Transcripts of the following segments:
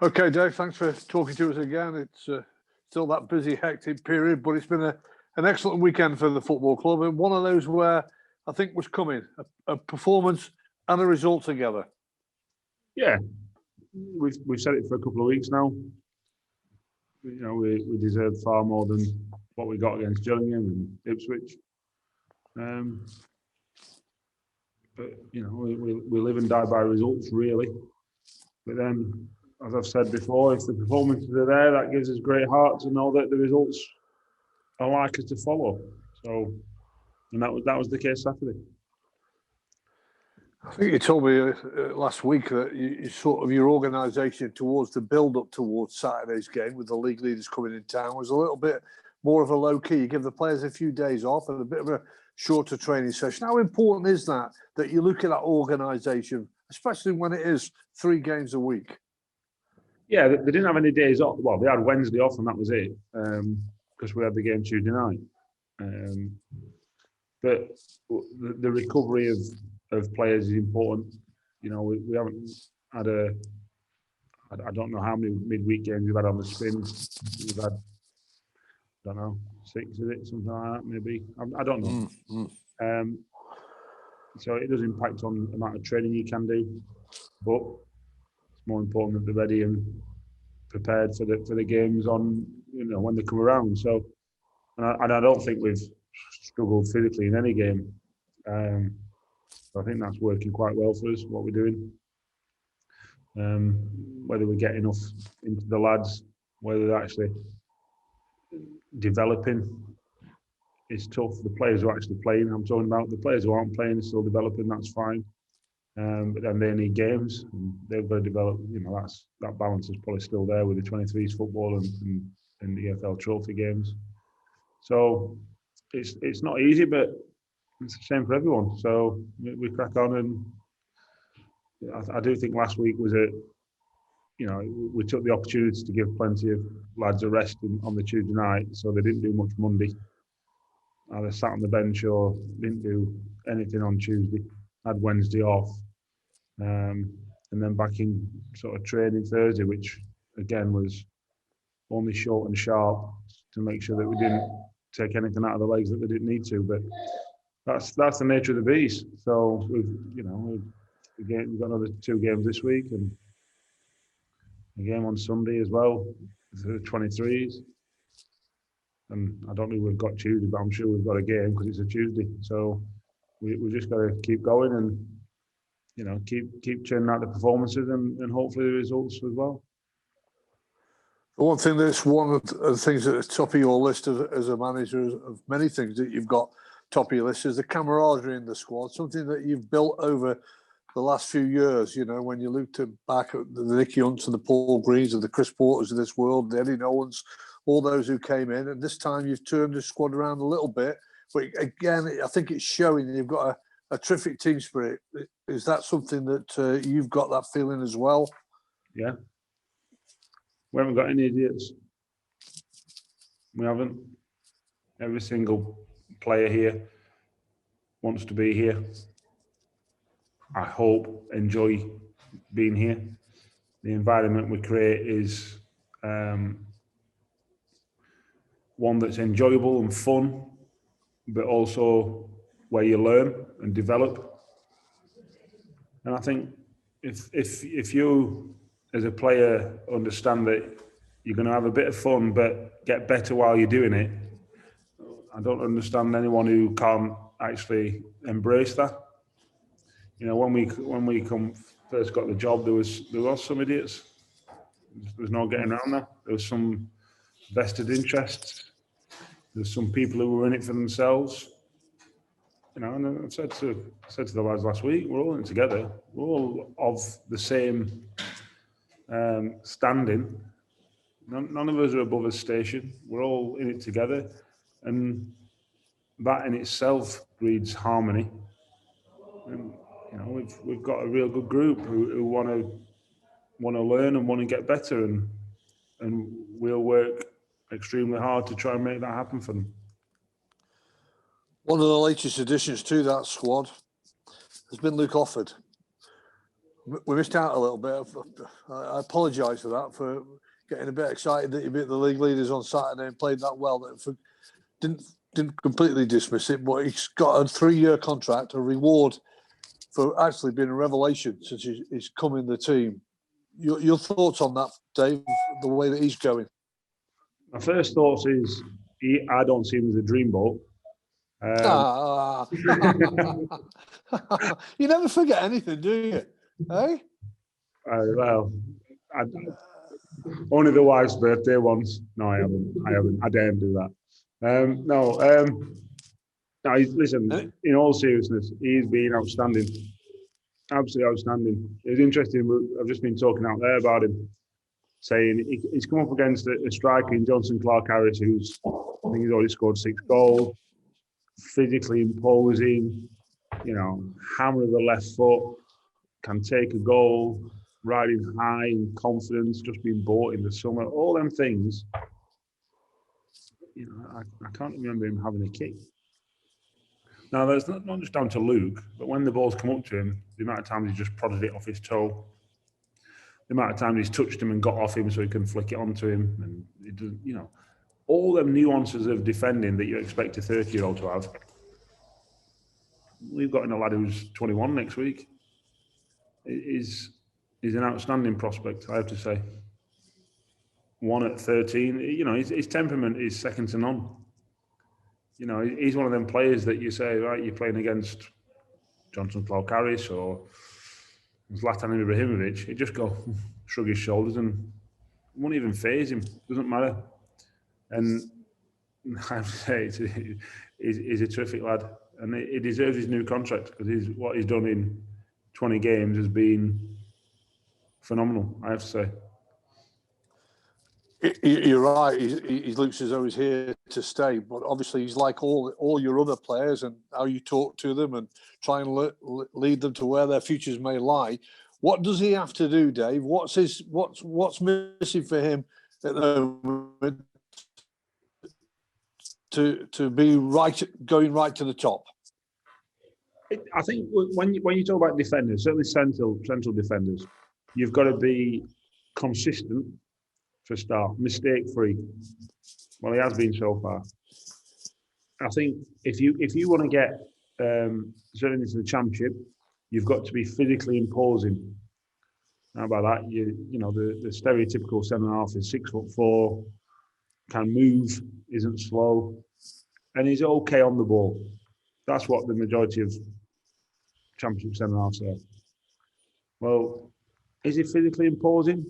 Okay, Dave, thanks for talking to us again. It's still that busy, hectic period, but it's been an excellent weekend for the football club, and one of those where I think was coming, a performance and a result together. Yeah, we've said it for a couple of weeks now. We deserve far more than what we got against Gillingham and Ipswich. But we live and die by results, really. But then, as I've said before, if the performances are there, that gives us great heart to know that the results are likely to follow. So, and that was the case Saturday. I think you told me last week that you sort of your organisation towards the build-up towards Saturday's game with the league leaders coming in town was a little bit more of a low key. You give the players a few days off and a bit of a shorter training session. How important is that you look at that organisation, especially when it is 3 games a week? Yeah, they didn't have any days off. Well, they had Wednesday off and that was it, because we had the game Tuesday night. But the recovery of players is important. We haven't had I don't know how many midweek games we've had on the spin. We've had, I don't know, 6, is it? Something like that, maybe. I don't know. So it does impact on the amount of training you can do, but it's more important that they're ready and prepared for the games on when they come around. So, and I don't think we've struggled physically in any game. So I think that's working quite well for us, what we're doing. Whether we get enough into the lads, whether they're actually developing, is tough. The players who are actually playing, I'm talking about the players who aren't playing, are still developing, that's fine. But then they need games, and they've got to develop. That balance is probably still there with the 23s football and the EFL Trophy games. So it's not easy, but it's the same for everyone. So we crack on, and I do think last week was we took the opportunity to give plenty of lads a rest on the Tuesday night, so they didn't do much Monday. Either sat on the bench or didn't do anything on Tuesday. Had Wednesday off, and then back in sort of training Thursday, which again was only short and sharp to make sure that we didn't take anything out of the legs that they didn't need to. But that's the nature of the beast. So we've got another 2 games this week and a game on Sunday as well for the 23s. And I don't know if we've got Tuesday, but I'm sure we've got a game because it's a Tuesday. So we just got to keep going and keep churning out the performances and hopefully the results as well. The one thing that's one of the things at the top of your list as a manager of many things that you've got top of your list is the camaraderie in the squad, something that you've built over the last few years. When you looked back at the Nicky Hunts and the Paul Greens and the Chris Porters of this world, the Eddie Nolans, all those who came in, and this time you've turned the squad around a little bit. But again, I think it's showing you've got a terrific team spirit. Is that something that you've got that feeling as well? Yeah. We haven't got any idiots. We haven't. Every single player here wants to be here. I hope, enjoy being here. The environment we create is one that's enjoyable and fun, but also where you learn and develop. And I think if you, as a player, understand that you're going to have a bit of fun, but get better while you're doing it, I don't understand anyone who can't actually embrace that. When we first got the job, there was some idiots. There was no getting around that. There was some vested interests. There's some people who were in it for themselves. And I said to the lads last week, we're all in it together. We're all of the same standing. None of us are above a station. We're all in it together, and that in itself breeds harmony. And we've got a real good group who want to learn and want to get better, and we'll work extremely hard to try and make that happen for them. One of the latest additions to that squad has been Luke Offord. We missed out a little bit. I apologise for that, for getting a bit excited that you beat the league leaders on Saturday and played that well. That didn't completely dismiss it, but he's got a 3-year contract, a reward for actually being a revelation since he's come in the team. Your thoughts on that, Dave, the way that he's going? My first thoughts is I don't see him as a dreamboat. You never forget anything, do you? Hey? Well, only the wife's birthday once. No, I haven't. I daren't do that. No, listen, in all seriousness, he's been outstanding. Absolutely outstanding. It's interesting. I've just been talking out there about him, saying he's come up against a striker in Johnson Clark-Harris, I think he's already scored 6 goals, physically imposing, hammer of the left foot, can take a goal, riding high in confidence, just being bought in the summer, all them things. I can't remember him having a kick. Now, that's not just down to Luke, but when the ball's come up to him, the amount of times he's just prodded it off his toe, the amount of times he's touched him and got off him so he can flick it onto him, and it doesn't, all them nuances of defending that you expect a 30-year-old to have. We've got in a lad who's 21 next week. He's an outstanding prospect, I have to say. One at 13, his temperament is second to none. He's one of them players that you say, right, you're playing against Johnson Clark-Harris or Zlatan Ibrahimovic, he'd just go, shrug his shoulders and won't even faze him. Doesn't matter. And I have to say, he's a terrific lad. And he deserves his new contract because what he's done in 20 games has been phenomenal, I have to say. You're right. He looks as though he's here to stay, but obviously he's like all your other players, and how you talk to them and try and lead them to where their futures may lie. What does he have to do, Dave? What's missing for him at the moment to be going right to the top? I think when you talk about defenders, certainly central defenders, you've got to be consistent. For a start, mistake-free. Well, he has been so far. I think if you want to get certainly into the Championship, you've got to be physically imposing. How about that? The stereotypical centre half is 6'4", can move, isn't slow, and he's okay on the ball. That's what the majority of Championship centre halves are. Well, is he physically imposing?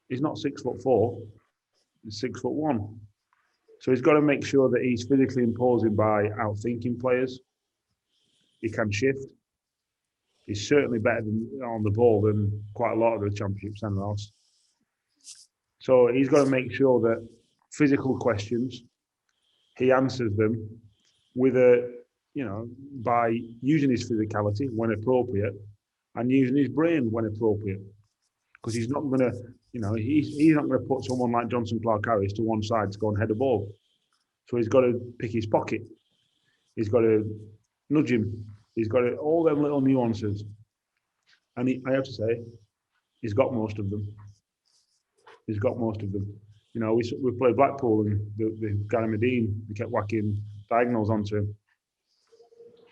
He's not 6'4", he's 6'1". So he's got to make sure that he's physically imposing by outthinking players. He can shift. He's certainly better on the ball than quite a lot of the Championship centre-halves. So he's got to make sure that physical questions, he answers them with by using his physicality when appropriate and using his brain when appropriate. Because he's not going to, he's not going to put someone like Johnson Clark-Harris to one side to go and head a ball. So he's got to pick his pocket. He's got to nudge him. He's got all them little nuances. And I have to say, he's got most of them. He's got most of them. We played Blackpool and the Gary Medine, we kept whacking diagonals onto him.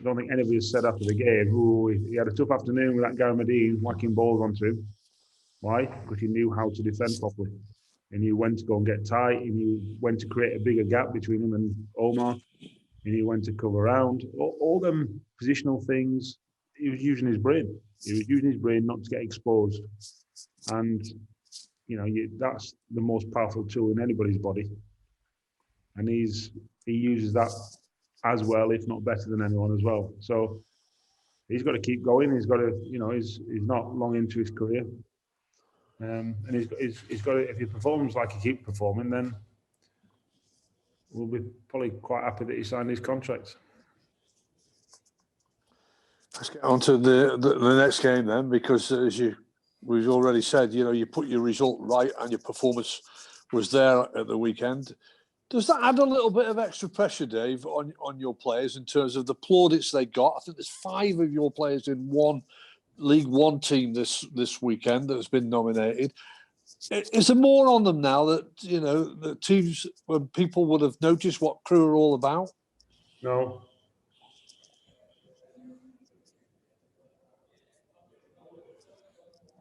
I don't think anybody has said after the game, he had a tough afternoon with that Gary Medine whacking balls onto him. Why? Because he knew how to defend properly. He knew when to go and get tight. He knew when to create a bigger gap between him and Omar. He knew when to cover around. All them positional things, he was using his brain. He was using his brain not to get exposed. And, that's the most powerful tool in anybody's body. And he uses that as well, if not better than anyone as well. So he's got to keep going. He's got to, he's not long into his career. And he's got to, if he performs like he keeps performing, then we'll be probably quite happy that he signed his contract. Let's get on to the next game then, because as we've already said, you put your result right and your performance was there at the weekend. Does that add a little bit of extra pressure, Dave, on your players in terms of the plaudits they got? I think there's 5 of your players in one League One team this weekend that's been nominated. Is there more on them now that, you know, the teams when people would have noticed what Crewe are all about? No.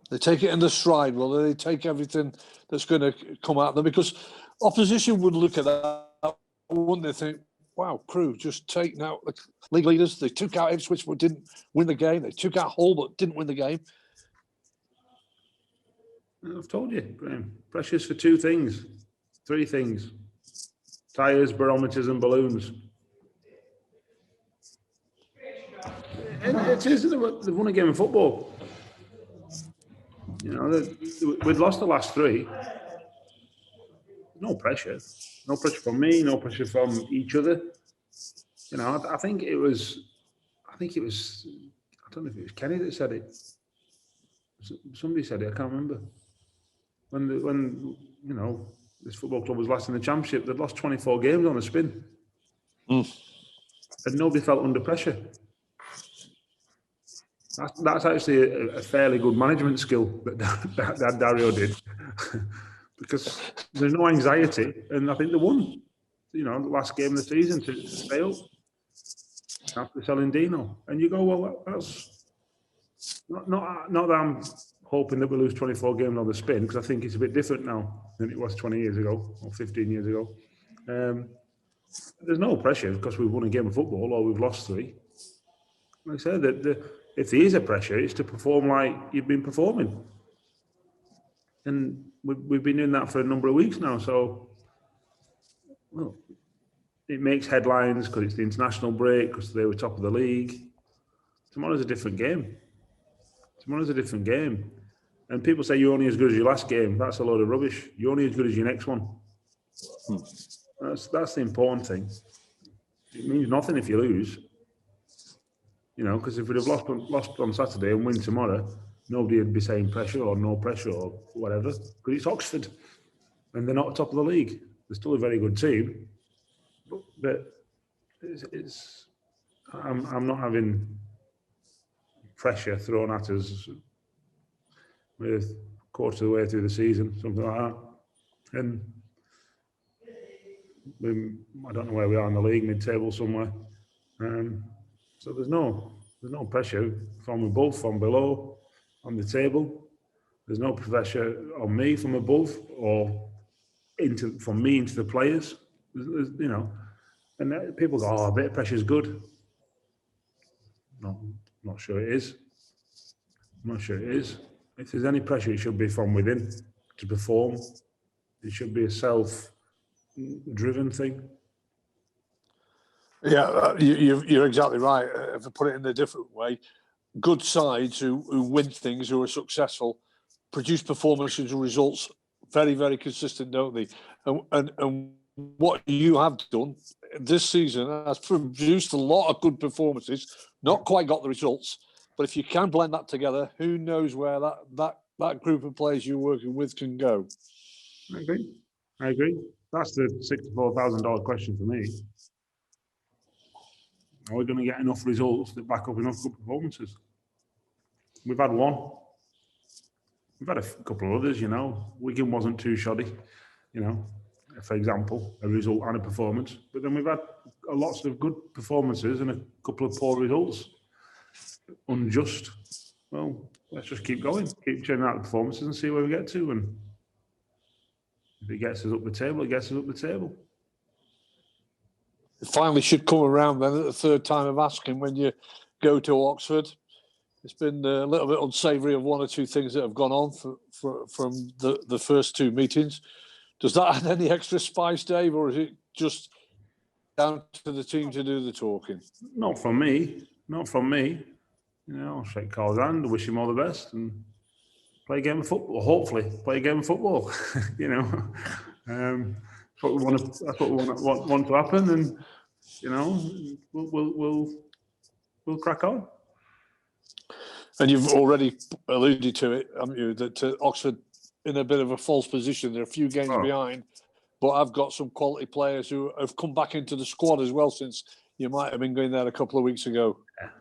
They take it in the stride, will they? They take everything that's going to come out of them, because opposition would look at that, wouldn't they? Think, wow, Crewe just taking out the league leaders. They took out Ipswich but didn't win the game. They took out Hull but didn't win the game. I've told you, Graham. Pressures for 2 things, 3 things: tyres, barometers, and balloons. And it is. They've won a game of football. You know, we've lost the last 3. No pressure. No pressure from me. No pressure from each other. You know, I think it was. I don't know if it was Kenny that said it. Somebody said it. I can't remember. When you know, this football club was last in the Championship, they'd lost 24 games on a spin, and nobody felt under pressure. That's actually a fairly good management skill that Dario did, because there's no anxiety, and I think they won. You know, the last game of the season to stay up after selling Dino, and you go, well, that's not that I'm hoping that we lose 24 games on the spin, because I think it's a bit different now than it was 20 years ago or 15 years ago. There's no pressure because we've won a game of football or we've lost 3. Like I said, if there is a pressure, it's to perform like you've been performing. And we've been doing that for a number of weeks now. So, well, it makes headlines because it's the international break, because they were top of the league. Tomorrow's a different game. And people say you're only as good as your last game. That's a load of rubbish. You're only as good as your next one. That's the important thing. It means nothing if you lose. You know, because if we'd have lost on Saturday and win tomorrow, nobody would be saying pressure or no pressure or whatever, because it's Oxford and they're not top of the league. They're still a very good team, but I'm not having pressure thrown at us with a quarter of the way through the season, something like that. And I don't know where we are in the league, mid-table somewhere. So there's no pressure from above, from below, on the table. There's no pressure on me from above or from me into the players. You know, and people go, "Oh, a bit of pressure is good." No, not sure it is. I'm not sure it is. If there's any pressure, it should be from within to perform. It should be a self-driven thing. Yeah, you're exactly right. If I put it in a different way, good sides who win things, who are successful, produce performances and results very, very consistent, don't they? And what you have done this season has produced a lot of good performances, not quite got the results, but if you can blend that together, who knows where that group of players you're working with can go. I agree. That's the $64,000 question for me. Are we going to get enough results that back up enough good performances? We've had one. We've had a couple of others, you know. Wigan wasn't too shoddy, you know, for example, a result and a performance. But then we've had lots of good performances and a couple of poor results. Unjust. Well, let's just keep going. Keep churning out the performances and see where we get to. And if it gets us up the table, it gets us up the table. It finally should come around then at the third time of asking when you go to Oxford. It's been a little bit unsavoury of one or two things that have gone on from the first 2 meetings. Does that add any extra spice, Dave, or is it just down to the team to do the talking? Not from me. You know, I'll shake Carl's hand, wish him all the best, and play a game of football. Hopefully, play a game of football. You know, that's what we want to happen, and you know, we'll crack on. And you've already alluded to it, haven't you? That Oxford in a bit of a false position. They're a few games behind, but I've got some quality players who have come back into the squad as well since you might have been going there a couple of weeks ago.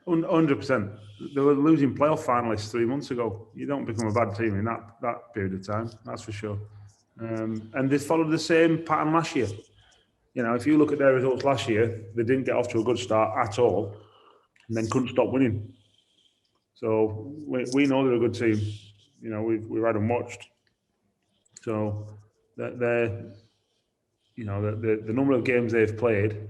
100%. They were losing playoff finalists 3 months ago. You don't become a bad team in that period of time, that's for sure. And they followed the same pattern last year. You know, if you look at their results last year, they didn't get off to a good start at all, and then couldn't stop winning. So we know they're a good team. You know, we've had them watched. So they're you know, the number of games they've played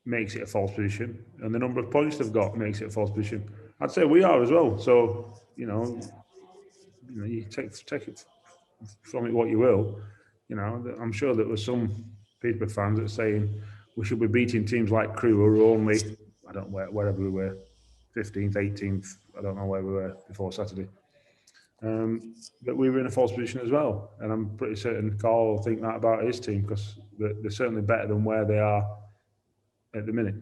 makes it a false position, and the number of points they've got makes it a false position. I'd say we are as well. So you take it from it what you will. You know, I'm sure there was some Peterborough fans that are saying we should be beating teams like Crewe, who are only, I don't know wherever we were, 15th, 18th. I don't know where we were before Saturday. But we were in a false position as well, and I'm pretty certain Carl will think that about his team, because they're certainly better than where they are at the minute.